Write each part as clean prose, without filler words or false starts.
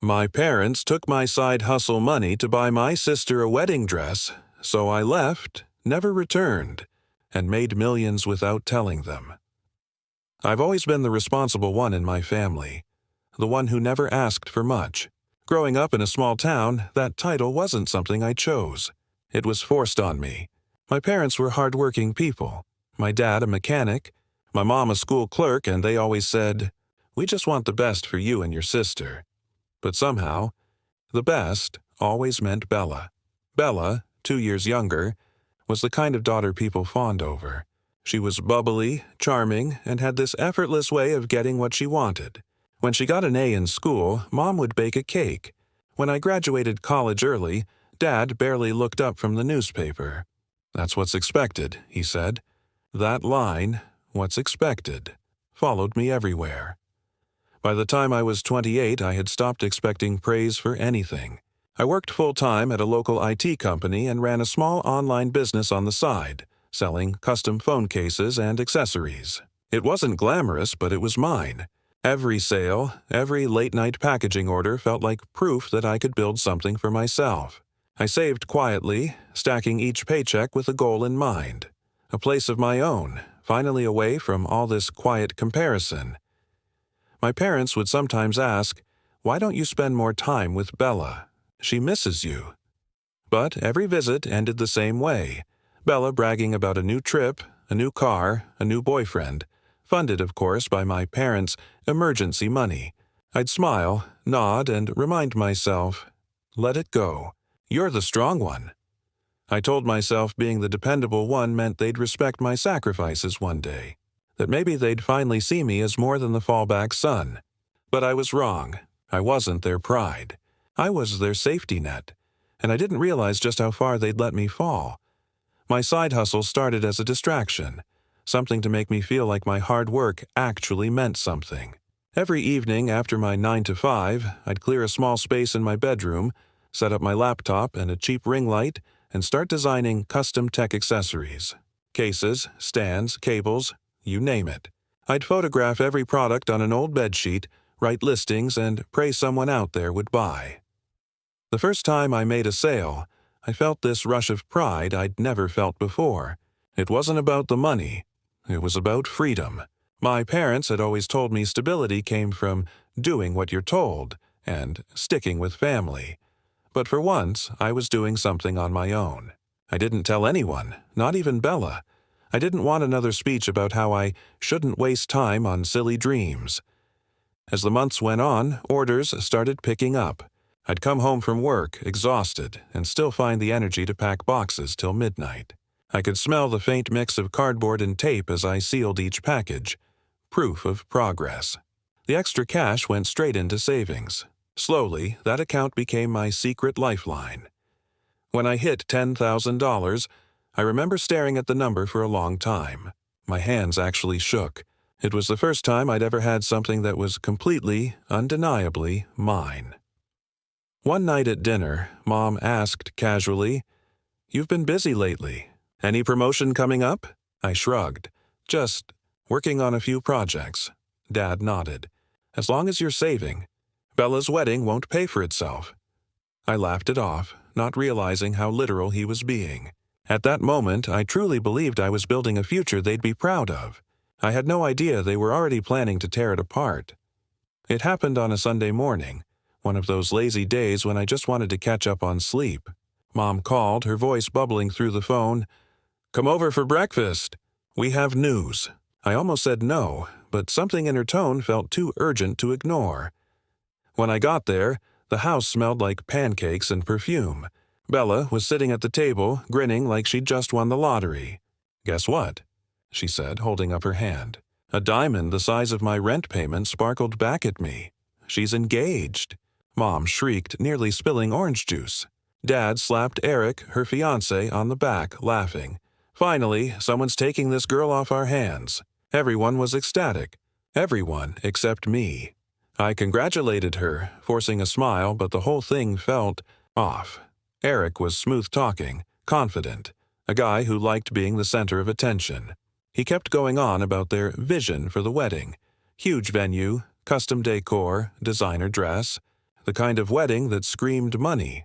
My parents took my side hustle money to buy my sister a wedding dress, so I left, never returned, and made millions without telling them. I've always been the responsible one in my family, the one who never asked for much. Growing up in a small town, that title wasn't something I chose. It was forced on me. My parents were hard-working people. My dad a mechanic, my mom a school clerk, and they always said, "We just want the best for you and your sister." But somehow, the best always meant Bella. Bella, 2 years younger, was the kind of daughter people fawned over. She was bubbly, charming, and had this effortless way of getting what she wanted. When she got an A in school, Mom would bake a cake. When I graduated college early, Dad barely looked up from the newspaper. "That's what's expected," he said. That line, "what's expected," followed me everywhere. By the time I was 28, I had stopped expecting praise for anything. I worked full-time at a local IT company and ran a small online business on the side, selling custom phone cases and accessories. It wasn't glamorous, but it was mine. Every sale, every late-night packaging order felt like proof that I could build something for myself. I saved quietly, stacking each paycheck with a goal in mind. A place of my own, finally away from all this quiet comparison. My parents would sometimes ask, "Why don't you spend more time with Bella? She misses you." But every visit ended the same way. Bella bragging about a new trip, a new car, a new boyfriend, funded, of course, by my parents' emergency money. I'd smile, nod, and remind myself, "Let it go. You're the strong one." I told myself being the dependable one meant they'd respect my sacrifices one day, that maybe they'd finally see me as more than the fallback son. But I was wrong. I wasn't their pride. I was their safety net, and I didn't realize just how far they'd let me fall. My side hustle started as a distraction, something to make me feel like my hard work actually meant something. Every evening after my 9 to 5, I'd clear a small space in my bedroom, set up my laptop and a cheap ring light, and start designing custom tech accessories. Cases, stands, cables, you name it. I'd photograph every product on an old bedsheet, write listings, and pray someone out there would buy. The first time I made a sale, I felt this rush of pride I'd never felt before. It wasn't about the money. It was about freedom. My parents had always told me stability came from doing what you're told and sticking with family. But for once, I was doing something on my own. I didn't tell anyone, not even Bella. I didn't want another speech about how I shouldn't waste time on silly dreams. As the months went on, orders started picking up. I'd come home from work, exhausted, and still find the energy to pack boxes till midnight. I could smell the faint mix of cardboard and tape as I sealed each package. Proof of progress. The extra cash went straight into savings. Slowly, that account became my secret lifeline. When I hit $10,000, I remember staring at the number for a long time. My hands actually shook. It was the first time I'd ever had something that was completely, undeniably mine. One night at dinner, Mom asked casually, "You've been busy lately. Any promotion coming up?" I shrugged. "Just working on a few projects." Dad nodded. "As long as you're saving. Bella's wedding won't pay for itself." I laughed it off, not realizing how literal he was being. At that moment, I truly believed I was building a future they'd be proud of. I had no idea they were already planning to tear it apart. It happened on a Sunday morning, one of those lazy days when I just wanted to catch up on sleep. Mom called, her voice bubbling through the phone. "Come over for breakfast. We have news." I almost said no, but something in her tone felt too urgent to ignore. When I got there, the house smelled like pancakes and perfume. Bella was sitting at the table, grinning like she'd just won the lottery. "Guess what?" she said, holding up her hand. A diamond the size of my rent payment sparkled back at me. "She's engaged." Mom shrieked, nearly spilling orange juice. Dad slapped Eric, her fiancé, on the back, laughing. "Finally, someone's taking this girl off our hands." Everyone was ecstatic. Everyone except me. I congratulated her, forcing a smile, but the whole thing felt off. Eric was smooth-talking, confident, a guy who liked being the center of attention. He kept going on about their vision for the wedding. Huge venue, custom decor, designer dress. the kind of wedding that screamed money.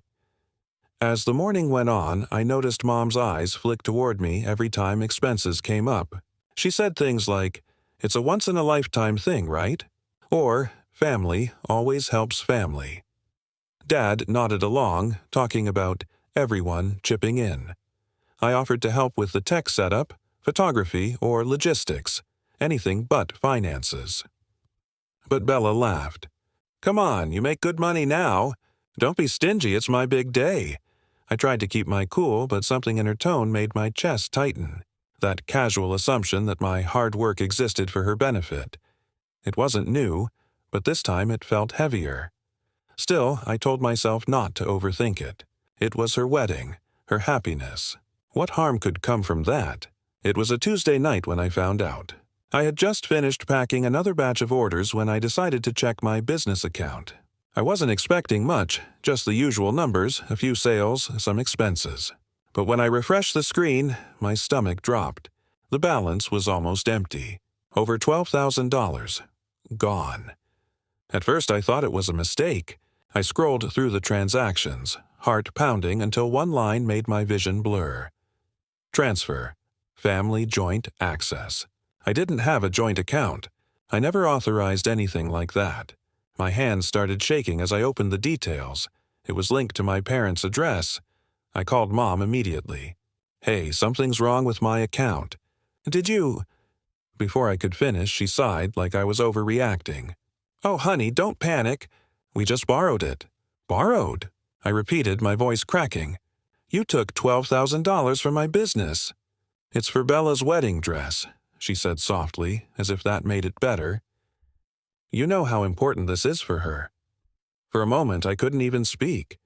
As the morning went on, I noticed Mom's eyes flick toward me every time expenses came up. She said things like, "It's a once-in-a-lifetime thing, right?" Or, "Family always helps family." Dad nodded along, talking about everyone chipping in. I offered to help with the tech setup, photography, or logistics, anything but finances. But Bella laughed. "Come on, you make good money now. Don't be stingy, it's my big day." I tried to keep my cool, but something in her tone made my chest tighten. That casual assumption that my hard work existed for her benefit. It wasn't new, but this time it felt heavier. Still, I told myself not to overthink it. It was her wedding, her happiness. What harm could come from that? It was a Tuesday night when I found out. I had just finished packing another batch of orders when I decided to check my business account. I wasn't expecting much, just the usual numbers, a few sales, some expenses. But when I refreshed the screen, my stomach dropped. The balance was almost empty. Over $12,000. Gone. At first I thought it was a mistake. I scrolled through the transactions, heart pounding until one line made my vision blur. Transfer. Family joint access. I didn't have a joint account. I never authorized anything like that. My hands started shaking as I opened the details. It was linked to my parents' address. I called Mom immediately. "Hey, something's wrong with my account." "Did you—" Before I could finish, she sighed like I was overreacting. "Oh, honey, don't panic. We just borrowed it." "Borrowed?" I repeated, my voice cracking. "You took $12,000 from my business." "It's for Bella's wedding dress," she said softly, as if that made it better. "You know how important this is for her." For a moment, I couldn't even speak.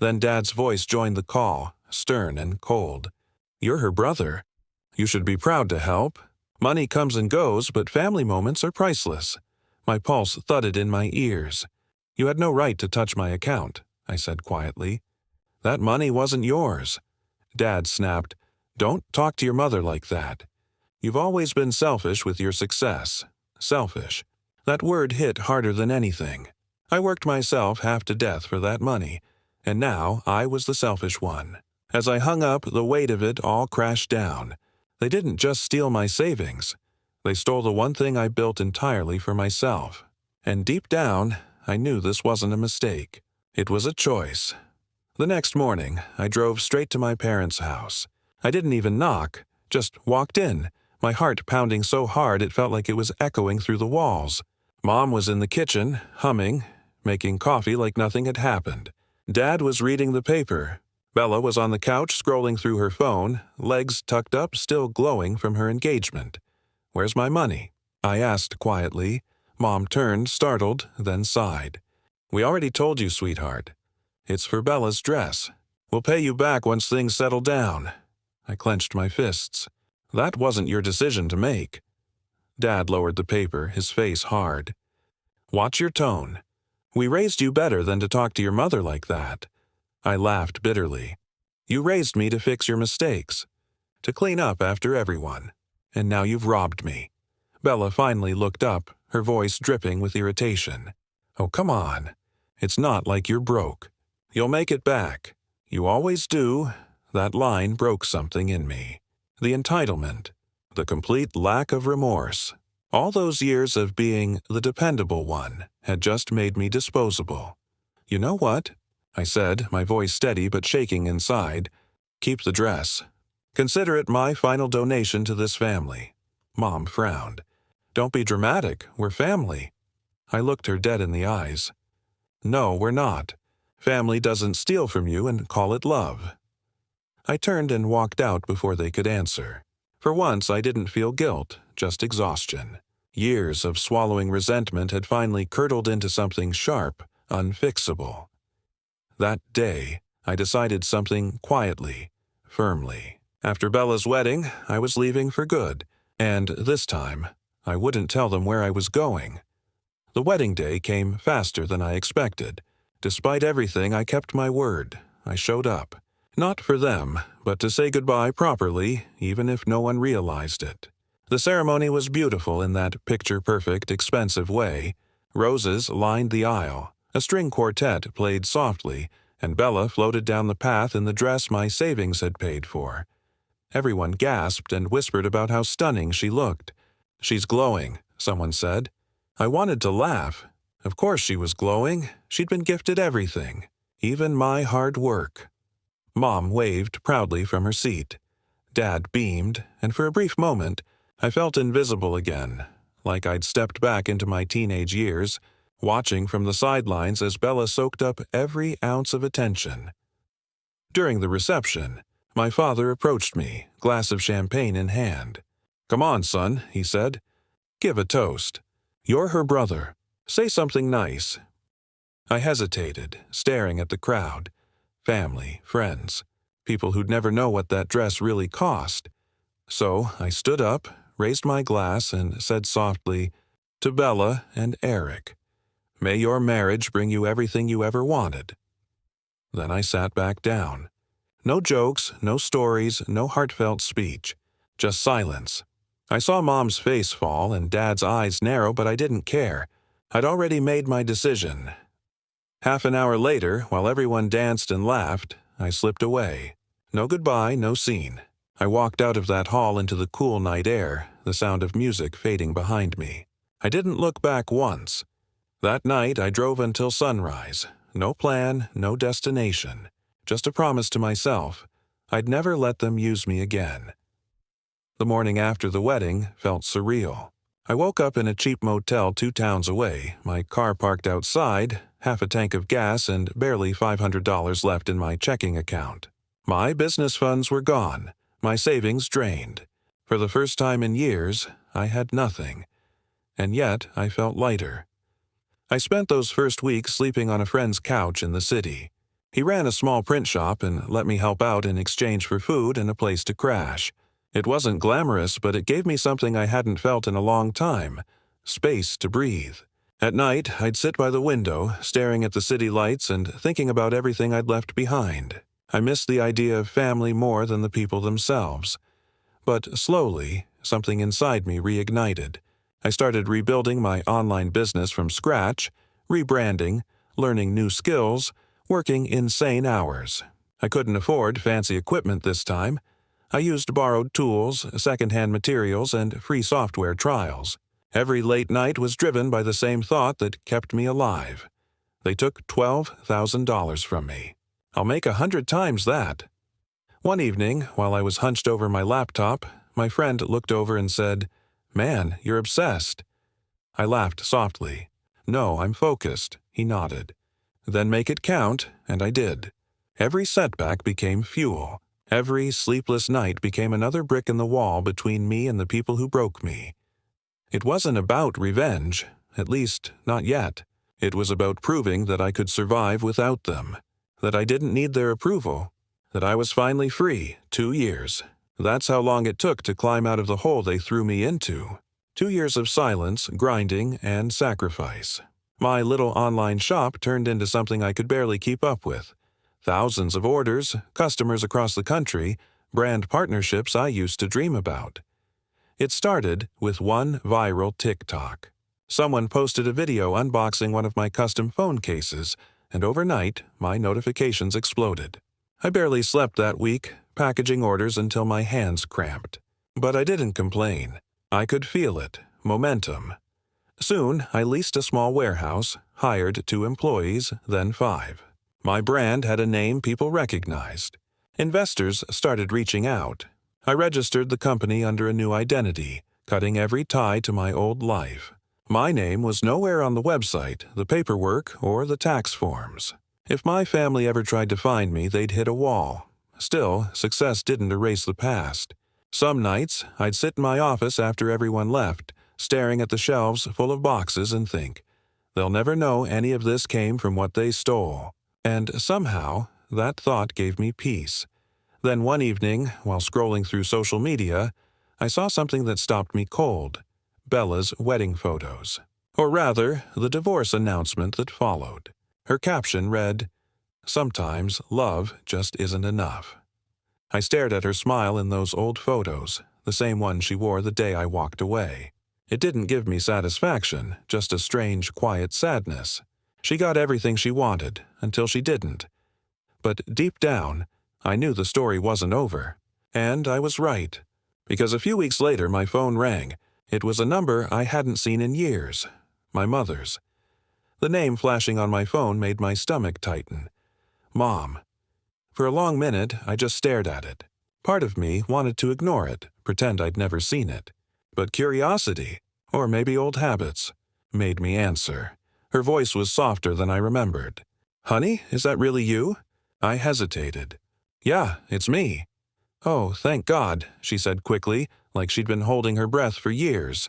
Then Dad's voice joined the call, stern and cold. "You're her brother. You should be proud to help. Money comes and goes, but family moments are priceless." My pulse thudded in my ears. "You had no right to touch my account," I said quietly. "That money wasn't yours." Dad snapped, "Don't talk to your mother like that. You've always been selfish with your success. Selfish. That word hit harder than anything. I worked myself half to death for that money, and now I was the selfish one. As I hung up, the weight of it all crashed down. They didn't just steal my savings. They stole the one thing I built entirely for myself. And deep down, I knew this wasn't a mistake. It was a choice. The next morning, I drove straight to my parents' house. I didn't even knock, just walked in, my heart pounding so hard it felt like it was echoing through the walls. Mom was in the kitchen, humming, making coffee like nothing had happened. Dad was reading the paper. Bella was on the couch scrolling through her phone, legs tucked up, still glowing from her engagement. "Where's my money?" I asked quietly. Mom turned, startled, then sighed. "We already told you, sweetheart. It's for Bella's dress. We'll pay you back once things settle down." I clenched my fists. "That wasn't your decision to make." Dad lowered the paper, his face hard. "Watch your tone. We raised you better than to talk to your mother like that." I laughed bitterly. "You raised me to fix your mistakes, to clean up after everyone. And now you've robbed me." Bella finally looked up, her voice dripping with irritation. "Oh, come on. It's not like you're broke. You'll make it back. You always do." That line broke something in me. The entitlement. The complete lack of remorse. All those years of being the dependable one had just made me disposable. "You know what?" I said, my voice steady but shaking inside. "Keep the dress. Consider it my final donation to this family." Mom frowned. "Don't be dramatic. We're family." I looked her dead in the eyes. "No, we're not. Family doesn't steal from you and call it love." I turned and walked out before they could answer. For once, I didn't feel guilt, just exhaustion. Years of swallowing resentment had finally curdled into something sharp, unfixable. That day, I decided something quietly, firmly. After Bella's wedding, I was leaving for good, and this time, I wouldn't tell them where I was going. The wedding day came faster than I expected. Despite everything, I kept my word. I showed up. Not for them, but to say goodbye properly, even if no one realized it. The ceremony was beautiful in that picture-perfect, expensive way. Roses lined the aisle, A string quartet played softly, and Bella floated down the path in the dress my savings had paid for. Everyone gasped and whispered about how stunning she looked. "She's glowing," someone said. I wanted to laugh. Of course she was glowing. She'd been gifted everything, even my hard work. Mom waved proudly from her seat. Dad beamed, and for a brief moment, I felt invisible again, like I'd stepped back into my teenage years, watching from the sidelines as Bella soaked up every ounce of attention. During the reception, my father approached me, glass of champagne in hand. "Come on, son," he said. "Give a toast. You're her brother. Say something nice." I hesitated, staring at the crowd. Family, friends, people who'd never know what that dress really cost. So I stood up, raised my glass, and said softly, "To Bella and Eric. May your marriage bring you everything you ever wanted." Then I sat back down. No jokes, no stories, no heartfelt speech. Just silence. I saw Mom's face fall and Dad's eyes narrow, but I didn't care. I'd already made my decision. Half an hour later, while everyone danced and laughed, I slipped away. No goodbye, no scene. I walked out of that hall into the cool night air, the sound of music fading behind me. I didn't look back once. That night I drove until sunrise. No plan, no destination. Just a promise to myself. I'd never let them use me again. The morning after the wedding felt surreal. I woke up in a cheap motel 2 towns away, my car parked outside, half a tank of gas, and barely $500 left in my checking account. My business funds were gone, my savings drained. For the first time in years, I had nothing. And yet I felt lighter. I spent those first weeks sleeping on a friend's couch in the city. He ran a small print shop and let me help out in exchange for food and a place to crash. It wasn't glamorous, but it gave me something I hadn't felt in a long time: space to breathe. At night, I'd sit by the window, staring at the city lights and thinking about everything I'd left behind. I missed the idea of family more than the people themselves. But slowly, something inside me reignited. I started rebuilding my online business from scratch, rebranding, learning new skills, working insane hours. I couldn't afford fancy equipment this time. I used borrowed tools, secondhand materials, and free software trials. Every late night was driven by the same thought that kept me alive. They took $12,000 from me. I'll make 100 times that. One evening, while I was hunched over my laptop, my friend looked over and said, "Man, you're obsessed." I laughed softly. "No, I'm focused," he nodded. "Then make it count," and I did. Every setback became fuel. Every sleepless night became another brick in the wall between me and the people who broke me. It wasn't about revenge, at least not yet. It was about proving that I could survive without them, that I didn't need their approval, that I was finally free. 2 years. That's how long it took to climb out of the hole they threw me into. 2 years of silence, grinding, and sacrifice. My little online shop turned into something I could barely keep up with. Thousands of orders, customers across the country, brand partnerships I used to dream about. It started with one viral TikTok. Someone posted a video unboxing one of my custom phone cases, and overnight, my notifications exploded. I barely slept that week, packaging orders until my hands cramped. But I didn't complain. I could feel it, momentum. Soon, I leased a small warehouse, hired 2 employees, then 5. My brand had a name people recognized. Investors started reaching out. I registered the company under a new identity, cutting every tie to my old life. My name was nowhere on the website, the paperwork, or the tax forms. If my family ever tried to find me, they'd hit a wall. Still, success didn't erase the past. Some nights, I'd sit in my office after everyone left, staring at the shelves full of boxes and think, they'll never know any of this came from what they stole. And somehow, that thought gave me peace. Then one evening, while scrolling through social media, I saw something that stopped me cold: Bella's wedding photos. Or rather, the divorce announcement that followed. Her caption read, "Sometimes love just isn't enough." I stared at her smile in those old photos, the same one she wore the day I walked away. It didn't give me satisfaction, just a strange, quiet sadness. She got everything she wanted, until she didn't. But deep down, I knew the story wasn't over. And I was right. Because a few weeks later my phone rang. It was a number I hadn't seen in years. My mother's. The name flashing on my phone made my stomach tighten. Mom. For a long minute, I just stared at it. Part of me wanted to ignore it, pretend I'd never seen it. But curiosity, or maybe old habits, made me answer. Her voice was softer than I remembered. Honey, is that really you? I hesitated. Yeah, it's me. Oh, thank God, she said quickly, like she'd been holding her breath for years.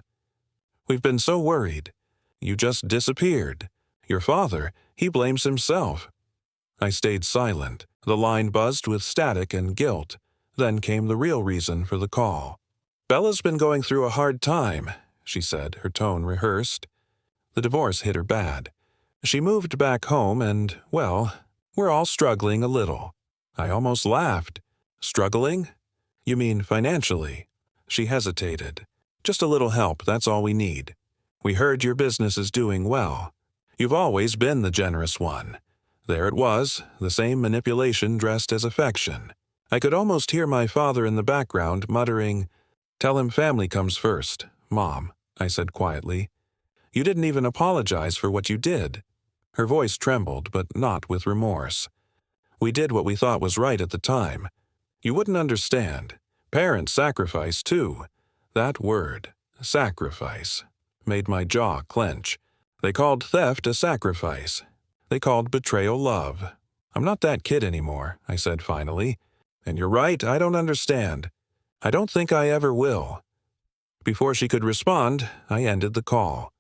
We've been so worried. You just disappeared. Your father, he blames himself. I stayed silent. The line buzzed with static and guilt. Then came the real reason for the call. Bella's been going through a hard time, she said, her tone rehearsed. The divorce hit her bad. She moved back home and, well, we're all struggling a little. I almost laughed. Struggling? You mean financially? She hesitated. Just a little help, that's all we need. We heard your business is doing well. You've always been the generous one. There it was, the same manipulation dressed as affection. I could almost hear my father in the background muttering, "Tell him family comes first, Mom," I said quietly. "You didn't even apologize for what you did." Her voice trembled, but not with remorse. "We did what we thought was right at the time. You wouldn't understand. Parents sacrifice, too. That word, sacrifice, made my jaw clench. They called theft a sacrifice. They called betrayal love. I'm not that kid anymore," I said finally. "And you're right, I don't understand. I don't think I ever will." Before she could respond, I ended the call.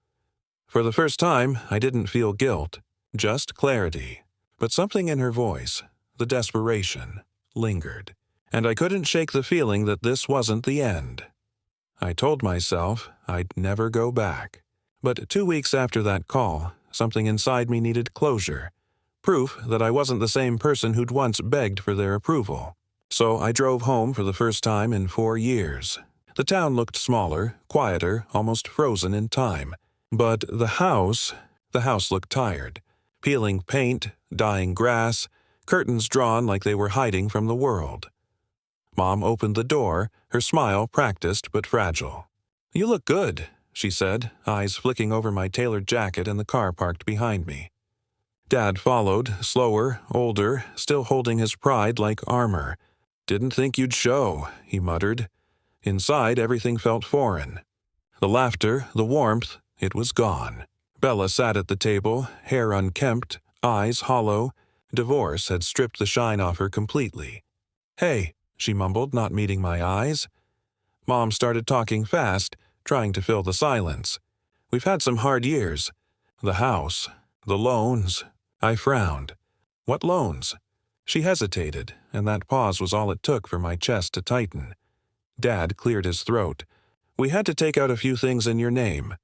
For the first time, I didn't feel guilt, just clarity. But something in her voice, the desperation, lingered. And I couldn't shake the feeling that this wasn't the end. I told myself I'd never go back. But 2 weeks after that call, something inside me needed closure. Proof that I wasn't the same person who'd once begged for their approval. So I drove home for the first time in 4 years. The town looked smaller, quieter, almost frozen in time. But the house looked tired. Peeling paint, dying grass, curtains drawn like they were hiding from the world. Mom opened the door, her smile practiced but fragile. "You look good," she said, eyes flicking over my tailored jacket and the car parked behind me. Dad followed, slower, older, still holding his pride like armor. "Didn't think you'd show," he muttered. Inside, everything felt foreign. The laughter, the warmth, it was gone. Bella sat at the table, hair unkempt, eyes hollow. Divorce had stripped the shine off her completely. "Hey," she mumbled, not meeting my eyes. Mom started talking fast, trying to fill the silence. "We've had some hard years. The house, the loans." I frowned. "What loans?" She hesitated, and that pause was all it took for my chest to tighten. Dad cleared his throat. "We had to take out a few things in your name.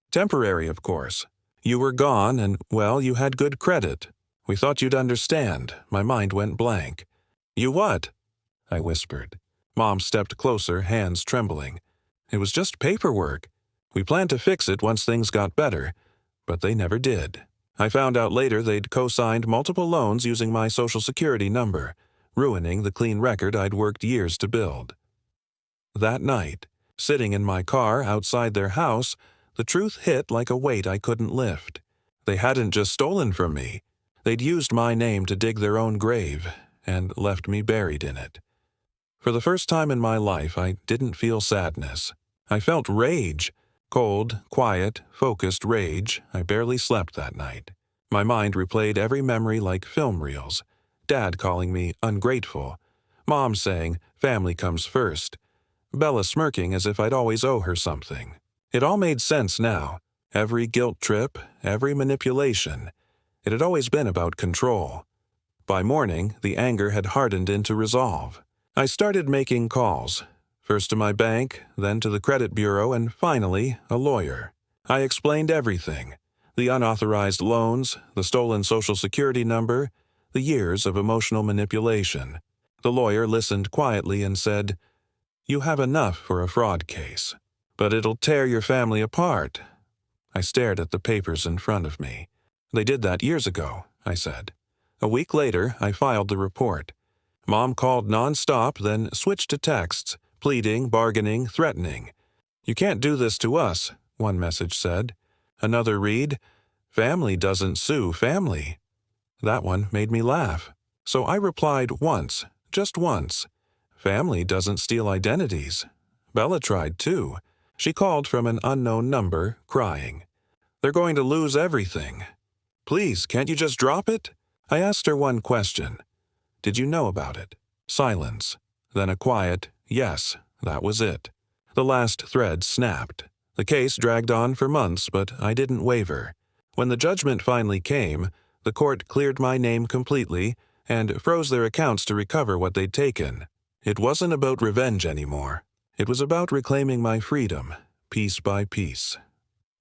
Temporary, of course. You were gone and, well, you had good credit. We thought you'd understand." My mind went blank. "You what?" I whispered. Mom stepped closer, hands trembling. "It was just paperwork. We planned to fix it once things got better, but they never did. I found out later they'd co-signed multiple loans using my Social Security number, ruining the clean record I'd worked years to build." That night, sitting in my car outside their house, the truth hit like a weight I couldn't lift. They hadn't just stolen from me. They'd used my name to dig their own grave, and left me buried in it. For the first time in my life, I didn't feel sadness. I felt rage. Cold, quiet, focused rage. I barely slept that night. My mind replayed every memory like film reels. Dad calling me ungrateful. Mom saying, "Family comes first." Bella smirking as if I'd always owe her something. It all made sense now. Every guilt trip, every manipulation. It had always been about control. By morning, the anger had hardened into resolve. I started making calls. First to my bank, then to the credit bureau, and finally, a lawyer. I explained everything. The unauthorized loans, the stolen Social Security number, the years of emotional manipulation. The lawyer listened quietly and said, "You have enough for a fraud case, but it'll tear your family apart." I stared at the papers in front of me. They did that years ago, I said. A week later, I filed the report. Mom called nonstop, then switched to texts, pleading, bargaining, threatening. "You can't do this to us," one message said. Another read, "Family doesn't sue family." That one made me laugh. So I replied once, just once. "Family doesn't steal identities." Bella tried too. She called from an unknown number, crying. "They're going to lose everything. Please, can't you just drop it?" I asked her one question. "Did you know about it?" Silence. Then a quiet, "Yes, that was it." The last thread snapped. The case dragged on for months, but I didn't waver. When the judgment finally came, the court cleared my name completely and froze their accounts to recover what they'd taken. It wasn't about revenge anymore. It was about reclaiming my freedom, piece by piece.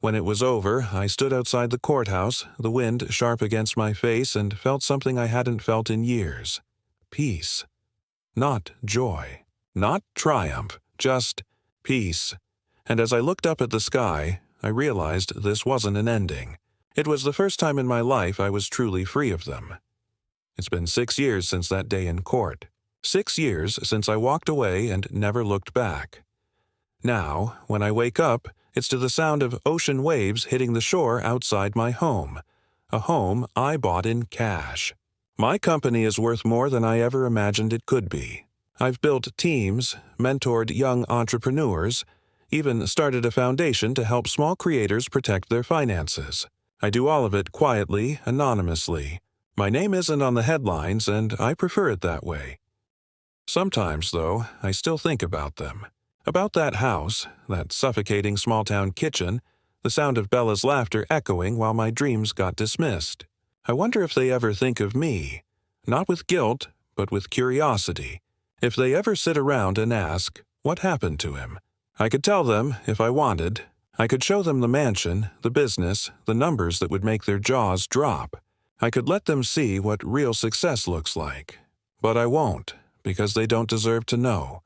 When it was over, I stood outside the courthouse, the wind sharp against my face, and felt something I hadn't felt in years. Peace. Not joy. Not triumph. Just peace. And as I looked up at the sky, I realized this wasn't an ending. It was the first time in my life I was truly free of them. It's been 6 years since that day in court. 6 years since I walked away and never looked back. Now, when I wake up, it's to the sound of ocean waves hitting the shore outside my home. A home I bought in cash. My company is worth more than I ever imagined it could be. I've built teams, mentored young entrepreneurs, even started a foundation to help small creators protect their finances. I do all of it quietly, anonymously. My name isn't on the headlines, and I prefer it that way. Sometimes, though, I still think about them. About that house, that suffocating small-town kitchen, the sound of Bella's laughter echoing while my dreams got dismissed. I wonder if they ever think of me, not with guilt, but with curiosity. If they ever sit around and ask, what happened to him? I could tell them if I wanted. I could show them the mansion, the business, the numbers that would make their jaws drop. I could let them see what real success looks like. But I won't, because they don't deserve to know.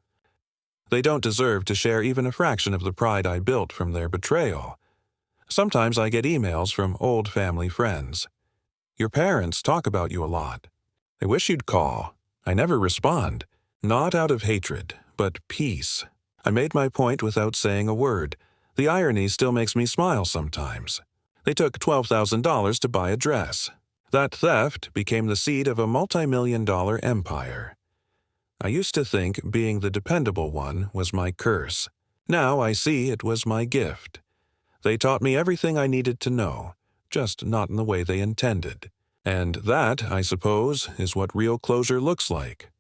They don't deserve to share even a fraction of the pride I built from their betrayal. Sometimes I get emails from old family friends. "Your parents talk about you a lot. I wish you'd call." I never respond. Not out of hatred, but peace. I made my point without saying a word. The irony still makes me smile sometimes. They took $12,000 to buy a dress. That theft became the seed of a multi-million-dollar empire. I used to think being the dependable one was my curse. Now I see it was my gift. They taught me everything I needed to know, just not in the way they intended. And that, I suppose, is what real closure looks like.